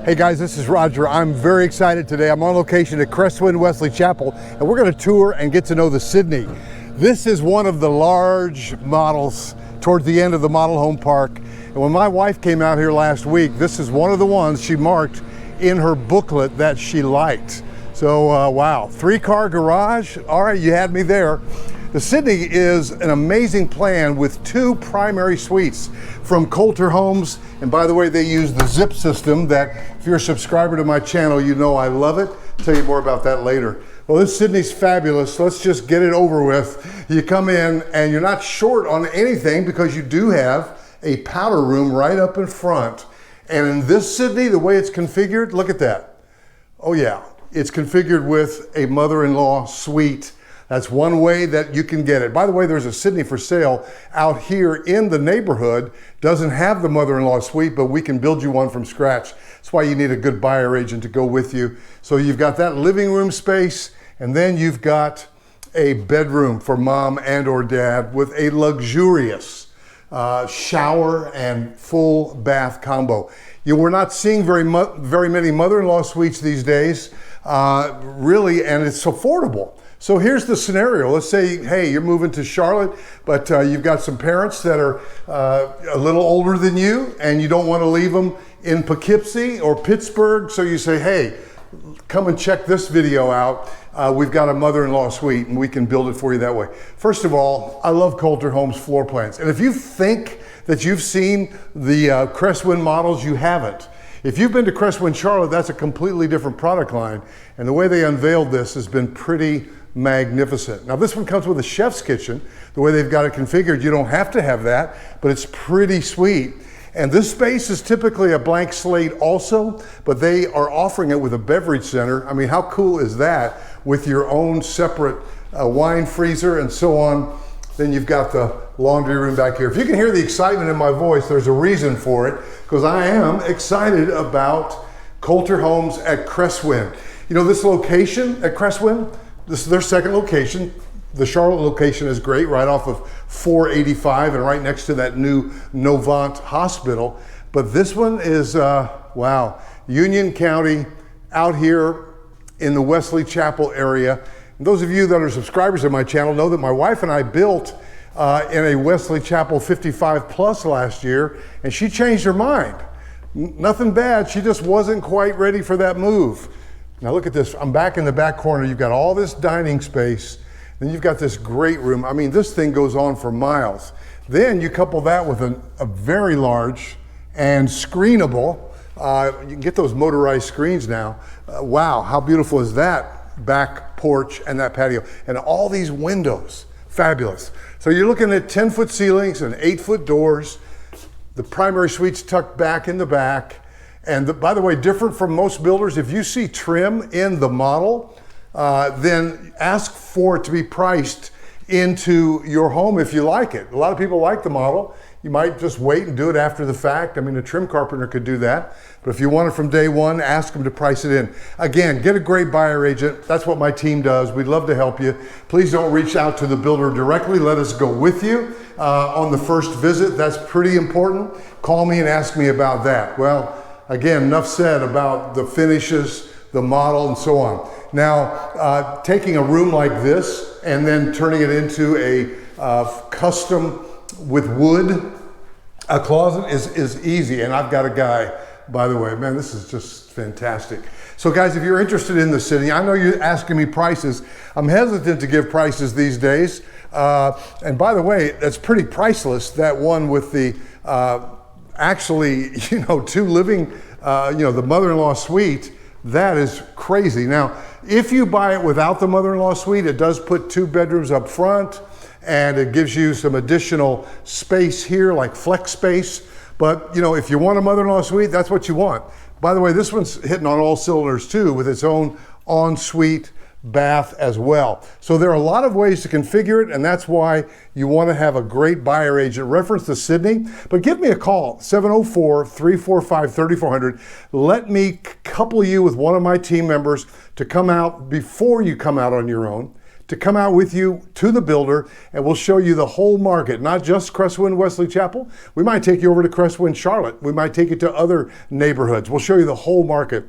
Hey guys, this is Roger. I'm very excited today. I'm on location at Cresswind Wesley Chapel, and we're going to tour and get to know the Sydney. This is one of the large models towards the end of the model home park. And when my wife came out here last week, this is one of the ones she marked in her booklet that she liked. So wow, 3-car garage. All right, you had me there. The Sydney is an amazing plan with 2 primary suites from Kolter Homes. And by the way, they use the zip system that if you're a subscriber to my channel, you know I love it. I'll tell you more about that later. Well, this Sydney's fabulous. Let's just get it over with. You come in and you're not short on anything because you do have a powder room right up in front. And in this Sydney, the way it's configured, look at that. Oh yeah, it's configured with a mother-in-law suite. That's one way that you can get it. By the way, there's a Sydney for sale out here in the neighborhood. Doesn't have the mother-in-law suite, but we can build you one from scratch. That's why you need a good buyer agent to go with you. So you've got that living room space, and then you've got a bedroom for mom and or dad with a luxurious shower and full bath combo. We're not seeing very many mother-in-law suites these days, really, and it's affordable. So here's the scenario. Let's say, hey, you're moving to Charlotte, but you've got some parents that are a little older than you, and you don't want to leave them in Poughkeepsie or Pittsburgh. So you say, hey, come and check this video out. We've got a mother-in-law suite, and we can build it for you that way. First of all, I love Kolter Homes floor plans. And if you think that you've seen the Cresswind models, you haven't. If you've been to Cresswind Charlotte, that's a completely different product line. And the way they unveiled this has been pretty magnificent. Now this one comes with a chef's kitchen. The way they've got it configured, you don't have to have that, but it's pretty sweet. And this space is typically a blank slate also, but they are offering it with a beverage center. I mean, how cool is that with your own separate wine freezer and so on? Then you've got the laundry room back here. If you can hear the excitement in my voice, there's a reason for it, because I am excited about Kolter Homes at Cresswind. You know, this location at Cresswind, this is their second location. The Charlotte location is great, right off of 485 and right next to that new Novant hospital. But this one is, wow, Union County out here in the Wesley Chapel area. And those of you that are subscribers of my channel know that my wife and I built in a Wesley Chapel 55 plus last year, and she changed her mind. Nothing bad, she just wasn't quite ready for that move. Now look at this, I'm back in the back corner. You've got all this dining space, then you've got this great room. I mean, this thing goes on for miles. Then you couple that with a very large and screenable, you can get those motorized screens now. Wow, how beautiful is that back porch and that patio? And all these windows, fabulous. So you're looking at 10-foot ceilings and 8-foot doors. The primary suite's tucked back in the back. And by the way, different from most builders, if you see trim in the model, then ask for it to be priced into your home if you like it. A lot of people like the model. You might just wait and do it after the fact. I mean, a trim carpenter could do that. But if you want it from day one, ask them to price it in. Again, get a great buyer agent. That's what my team does. We'd love to help you. Please don't reach out to the builder directly. Let us go with you on the first visit. That's pretty important. Call me and ask me about that. Well, again, enough said about the finishes, the model, and so on. Now, taking a room like this and then turning it into a custom with wood, a closet is easy. And I've got a guy, by the way, man, this is just fantastic. So guys, if you're interested in the city, I know you're asking me prices. I'm hesitant to give prices these days. And by the way, that's pretty priceless, that one with the, actually, 2 living, the mother-in-law suite. That is crazy. Now, if you buy it without the mother-in-law suite, it does put 2 bedrooms up front, and it gives you some additional space here, like flex space. But if you want a mother-in-law suite, that's what you want. By the way, this one's hitting on all cylinders too, with its own ensuite bath as well. So there are a lot of ways to configure it, and that's why you want to have a great buyer agent. Reference the Sydney, but give me a call, 704-345-3400. Let me couple you with one of my team members to come out before you come out on your own. to come out with you to the builder, and we'll show you the whole market, not just Cresswind Wesley Chapel. We might take you over to Cresswind Charlotte. We might take you to other neighborhoods. We'll show you the whole market.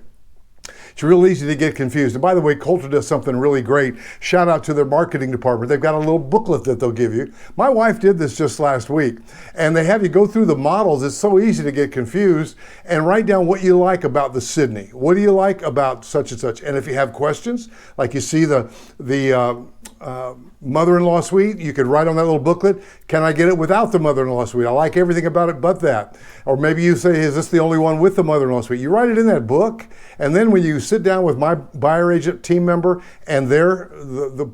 It's real easy to get confused. And by the way, Kolter does something really great. Shout out to their marketing department. They've got a little booklet that they'll give you. My wife did this just last week, and they have you go through the models. It's so easy to get confused, and write down what you like about the Sydney. What do you like about such and such? And if you have questions, like you see the mother-in-law suite, you could write on that little booklet, can I get it without the mother-in-law suite? I like everything about it but that. Or maybe you say, is this the only one with the mother-in-law suite? You write it in that book, and then when you sit down with my buyer agent team member and the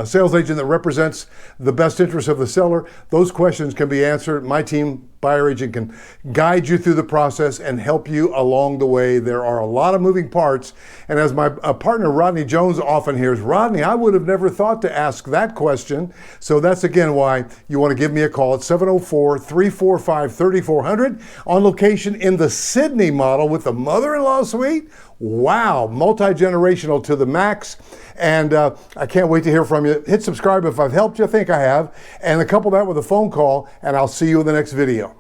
sales agent that represents the best interest of the seller, those questions can be answered. My team, buyer agent, can guide you through the process and help you along the way. There are a lot of moving parts, and as my partner Rodney Jones often hears, Rodney, I would have never thought to ask that question. So that's again why you want to give me a call at 704-345-3400, on location in the Sydney model with the mother-in-law suite. Wow, multi-generational to the max. And I can't wait to hear from you. Hit subscribe if I've helped you. I think I have. And couple that with a phone call, and I'll see you in the next video.